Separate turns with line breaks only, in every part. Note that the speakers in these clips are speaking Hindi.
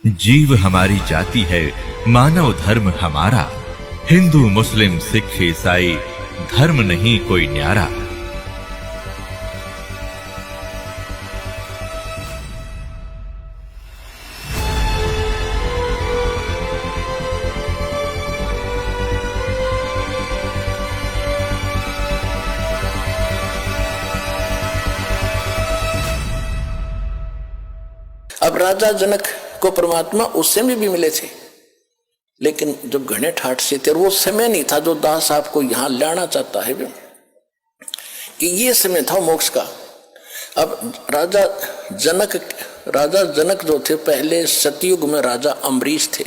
जीव हमारी जाति है, मानव धर्म हमारा। हिंदू मुस्लिम सिख ईसाई धर्म नहीं कोई न्यारा।
अब राजा जनक को परमात्मा उस समय भी मिले थे, लेकिन जब घने ठाठ से थे, वो समय नहीं था जो दास आपको यहां लाना चाहता है कि ये समय था मोक्ष का। अब राजा जनक जो थे, पहले सतयुग में राजा अम्बरीश थे,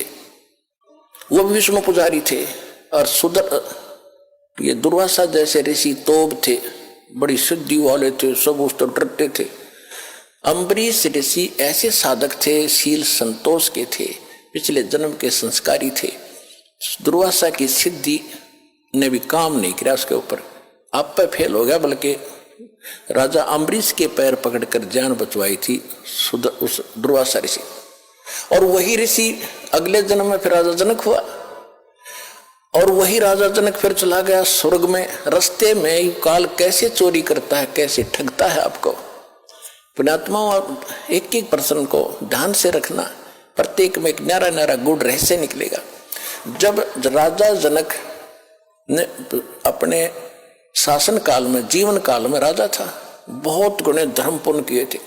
वो भी विष्णु पुजारी थे। और ये दुर्वासा जैसे ऋषि तोब थे, बड़ी सिद्धि वाले थे, सब उस तो डरते थे। अम्बरीश ऋषि ऐसे साधक थे, शील संतोष के थे, पिछले जन्म के संस्कारी थे। दुर्वासा की सिद्धि ने भी काम नहीं किया उसके ऊपर, आप पे फेल हो गया, बल्कि राजा अम्बरीश के पैर पकड़कर जान बचवाई थी उस दुर्वासा ऋषि। और वही ऋषि अगले जन्म में फिर राजा जनक हुआ, और वही राजा जनक फिर चला गया स्वर्ग में। रास्ते में काल कैसे चोरी करता है, कैसे ठगता है आपको। पुण्यात्माओं, और एक एक पर्सन को ध्यान से रखना, प्रत्येक में एक न्यारा न्यारा गुड़ रहस्य निकलेगा। जब राजा जनक ने अपने शासन काल में, जीवन काल में राजा था, बहुत गुणे धर्म पुण्य किए थे,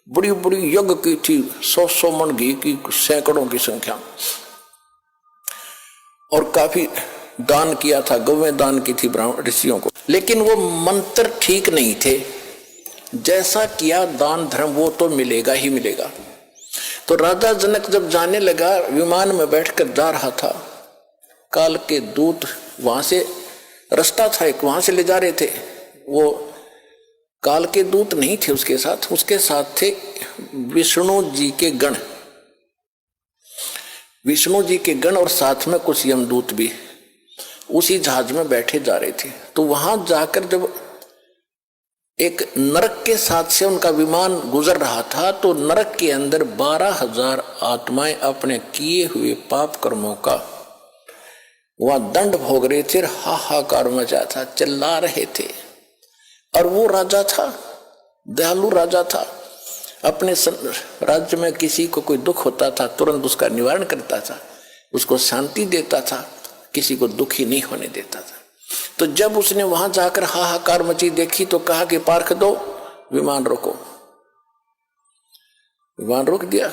बड़ी बड़ी यज्ञ की थी, 100 मन घी की, सैकड़ों की संख्या, और काफी दान किया था, गौवें दान की थी ब्राह्मण ऋषियों को। लेकिन वो मंत्र ठीक नहीं थे, जैसा किया दान धर्म वो तो मिलेगा ही मिलेगा। तो राजा जनक जब जाने लगा, विमान में बैठकर जा रहा था, काल के दूत वहां से, रास्ता था एक, वहां से ले जा रहे थे। वो काल के दूत नहीं थे उसके साथ थे विष्णु जी के गण, विष्णु जी के गण, और साथ में कुछ यमदूत भी उसी जहाज में बैठे जा रहे थे। तो वहां जाकर जब एक नरक के साथ से उनका विमान गुजर रहा था, तो नरक के अंदर 12,000 आत्माएं अपने किए हुए पाप कर्मों का वहां दंड भोग रहे थे, हाहाकार मचा था, चिल्ला रहे थे। और वो राजा था, दयालु राजा था, अपने राज्य में किसी को कोई दुख होता था तुरंत उसका निवारण करता था, उसको शांति देता था, किसी को दुखी नहीं होने देता था। तो जब उसने वहां जाकर हाहाकार मची देखी, तो कहा कि पार्क दो, विमान रोको। विमान रोक दिया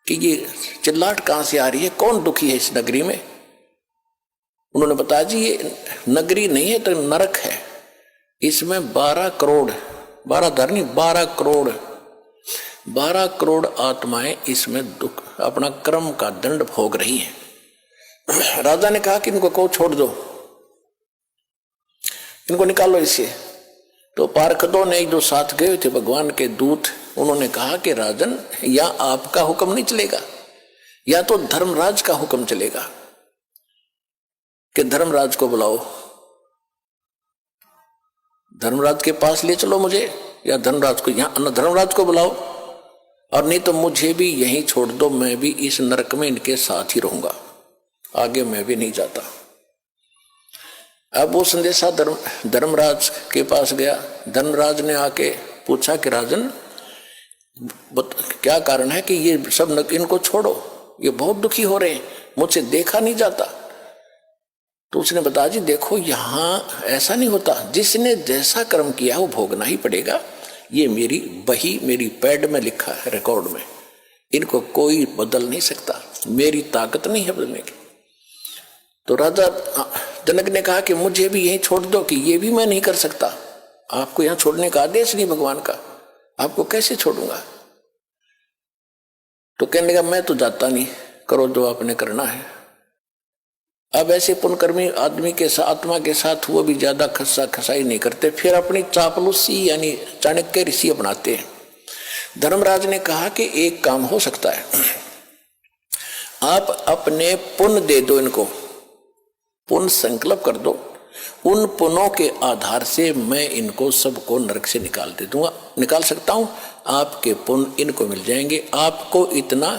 कि ये चिल्लाहट कहां से आ रही है, कौन दुखी है इस नगरी में। उन्होंने बताया, जी ये नगरी नहीं है तो नरक है, इसमें 12 करोड़ 12 करोड़ आत्माएं इसमें दुख अपना कर्म का दंड भोग रही हैं। राजा ने कहा कि इनको को छोड़ दो, इनको निकालो इससे। तो पार्षदों ने जो साथ गए थे भगवान के दूत, उन्होंने कहा कि राजन, या आपका हुक्म नहीं चलेगा, या तो धर्मराज का हुक्म चलेगा कि धर्मराज को बुलाओ, धर्मराज के पास ले चलो मुझे, या धर्मराज को यहां, धर्मराज को बुलाओ, और नहीं तो मुझे भी यहीं छोड़ दो, मैं भी इस नरक में इनके साथ ही रहूंगा, आगे मैं भी नहीं जाता। अब वो संदेशा धर्मराज के पास गया। धर्मराज ने आके पूछा कि राजन, क्या कारण है कि ये सब इनको छोड़ो, ये बहुत दुखी हो रहे हैं, मुझसे देखा नहीं जाता। तो उसने बताया, जी देखो यहाँ ऐसा नहीं होता, जिसने जैसा कर्म किया वो भोगना ही पड़ेगा, ये मेरी बही, मेरी पैड में लिखा है, रिकॉर्ड में, इनको कोई बदल नहीं सकता, मेरी ताकत नहीं है बदलने की। तो राजा जनक ने कहा कि मुझे भी यहीं छोड़ दो, कि ये भी मैं नहीं कर सकता, आपको यहां छोड़ने का आदेश नहीं भगवान का, आपको कैसे छोड़ूंगा। तो कहने लगा, मैं तो जाता नहीं, करो जो आपने करना है। अब ऐसे पुण्यकर्मी आदमी के साथ, आत्मा के साथ वो भी ज्यादा खस्सा खसाई नहीं करते, फिर अपनी चापलूसी यानी चाणक्य ऋषि अपनाते हैं। धर्मराज ने कहा कि एक काम हो सकता है, आप अपने पुण्य दे दो, इनको पुण्य संकल्प कर दो, उन पुण्यों के आधार से मैं इनको सबको नरक से निकाल सकता हूं, आपके पुण्य इनको मिल जाएंगे, आपको इतना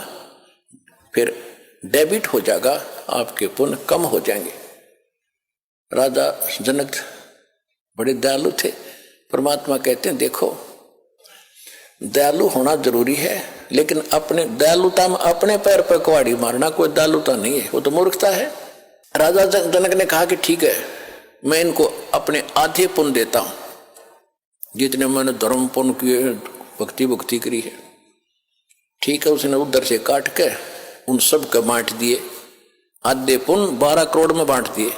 फिर डेबिट हो जाएगा, आपके पुण्य कम हो जाएंगे। राजा जनक बड़े दयालु थे। परमात्मा कहते हैं देखो दयालु होना जरूरी है, लेकिन अपने दयालुता में अपने पैर पर कुहाड़ी मारना कोई दयालुता नहीं है, वो तो मूर्खता है। राजा जनक ने कहा कि ठीक है, मैं इनको अपने आधे पुण्य देता हूं, जितने मैंने धर्म पुण्य किए, भक्ति भक्ति करी है। ठीक है, उसने उधर से काट के उन सब को बांट दिए, आधे पुण्य 12 करोड़ में बांट दिए।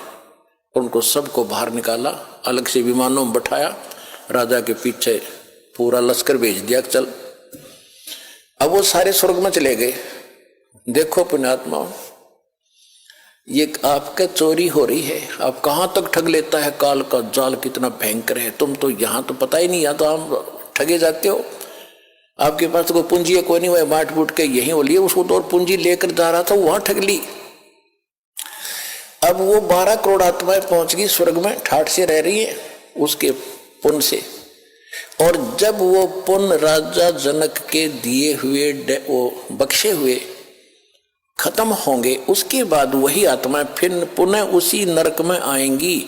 उनको सबको बाहर निकाला, अलग से विमानों में बैठाया, राजा के पीछे पूरा लश्कर भेज दिया, चल। अब वो सारे स्वर्ग में चले गए। देखो पुण्यात्माओं, ये आपका चोरी हो रही है, आप कहां तक ठग लेता है, काल का जाल कितना भयंकर है। तुम तो यहां तो पता ही नहीं, या तो हम ठगे जाते हो। आपके पास तो कोई पूंजी है कोई नहीं, वह बांट बूट के यहीं हो लिए, उसको तो और पूंजी लेकर जा रहा था, वहां ठग ली। अब वो 12 करोड़ आत्माएं पहुंच गई स्वर्ग में, ठाठ से रह रही है उसके पुण्य से। और जब वो पुण्य राजा जनक के दिए हुए वो बख्शे हुए खत्म होंगे, उसके बाद वही आत्माएं फिर पुनः उसी नरक में आएंगी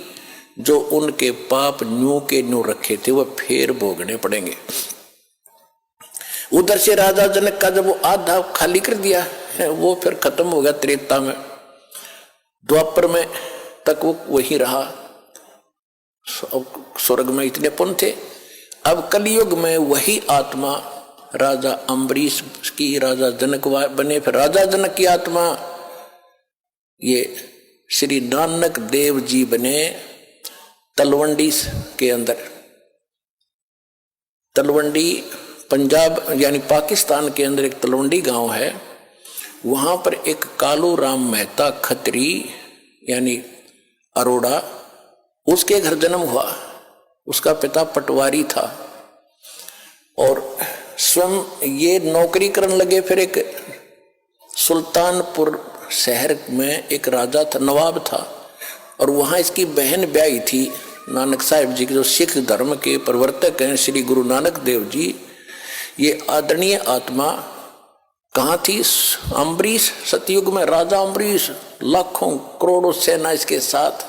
जो उनके पाप न्यू के न्यू रखे थे, वह फिर भोगने पड़ेंगे। उधर से राजा जनक का जब वो आधा खाली कर दिया है, वो फिर खत्म हो गया त्रेता में। द्वापर में तक वो वही रहा, स्वर्ग में इतने पुण्य थे। अब कलयुग में वही आत्मा राजा अम्बरीश की, राजा जनक बने, फिर राजा जनक की आत्मा ये श्री नानक देव जी बने तलवंडी के अंदर। तलवंडी पंजाब यानी पाकिस्तान के अंदर एक तलवंडी गांव है, वहां पर एक कालू राम मेहता खत्री यानी अरोड़ा, उसके घर जन्म हुआ। उसका पिता पटवारी था और स्वयं ये नौकरी करने लगे। फिर एक सुल्तानपुर शहर में एक राजा था, नवाब था, और वहां इसकी बहन ब्याही थी नानक साहिब जी के, जो सिख धर्म के प्रवर्तक हैं श्री गुरु नानक देव जी। ये आदरणीय आत्मा कहाँ थी? अम्बरीश, सतयुग में राजा अम्बरीश, लाखों करोड़ों सेना इसके साथ,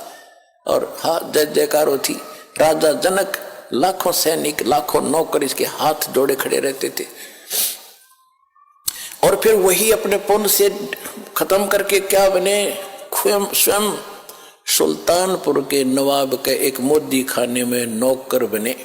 और हाँ जय जयकार होती। राजा जनक, लाखों सैनिक, लाखों नौकर इसके हाथ जोड़े खड़े रहते थे। और फिर वही अपने पुण्य से खत्म करके क्या बने? स्वयं सुल्तानपुर के नवाब के एक मोदी खाने में नौकर बने।